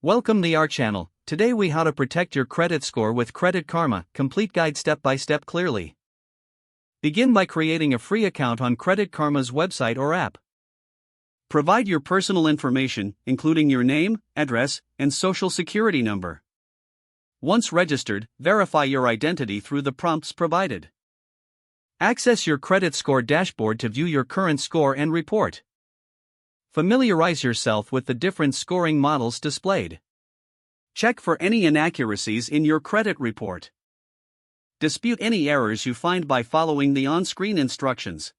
Welcome to our channel. Today we how to protect your credit score with Credit Karma, complete guide step by step clearly. Begin by creating a free account on Credit Karma's website or app. Provide your personal information, including your name, address, and social security number. Once registered, verify your identity through the prompts provided. Access your credit score dashboard to view your current score and report. Familiarize yourself with the different scoring models displayed. Check for any inaccuracies in your credit report. Dispute any errors you find by following the on-screen instructions.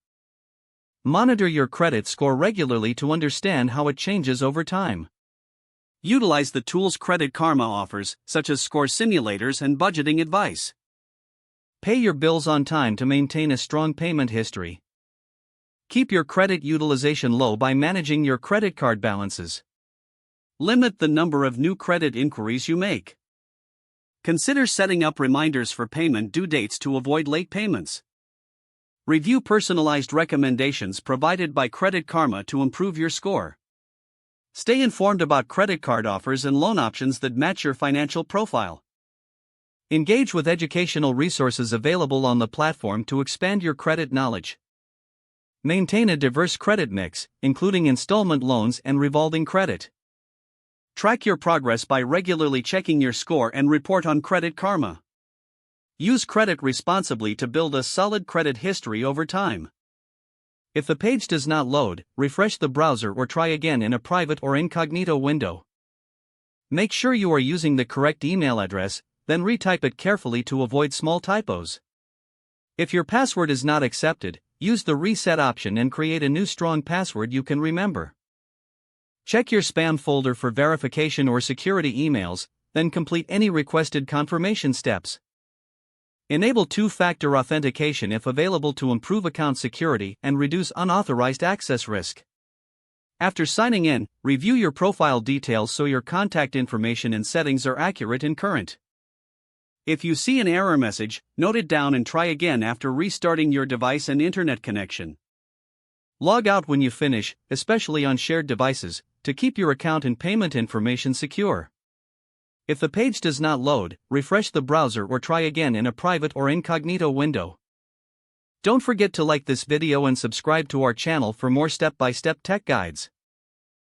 Monitor your credit score regularly to understand how it changes over time. Utilize the tools Credit Karma offers, such as score simulators and budgeting advice. Pay your bills on time to maintain a strong payment history. Keep your credit utilization low by managing your credit card balances. Limit the number of new credit inquiries you make. Consider setting up reminders for payment due dates to avoid late payments. Review personalized recommendations provided by Credit Karma to improve your score. Stay informed about credit card offers and loan options that match your financial profile. Engage with educational resources available on the platform to expand your credit knowledge. Maintain a diverse credit mix, including installment loans and revolving credit. Track your progress by regularly checking your score and report on Credit Karma. Use credit responsibly to build a solid credit history over time. If the page does not load, refresh the browser or try again in a private or incognito window. Make sure you are using the correct email address, then retype it carefully to avoid small typos. If your password is not accepted, use the reset option and create a new strong password you can remember. Check your spam folder for verification or security emails, then complete any requested confirmation steps. Enable two-factor authentication if available to improve account security and reduce unauthorized access risk. After signing in, review your profile details so your contact information and settings are accurate and current. If you see an error message, note it down and try again after restarting your device and internet connection. Log out when you finish, especially on shared devices, to keep your account and payment information secure. If the page does not load, refresh the browser or try again in a private or incognito window. Don't forget to like this video and subscribe to our channel for more step-by-step tech guides.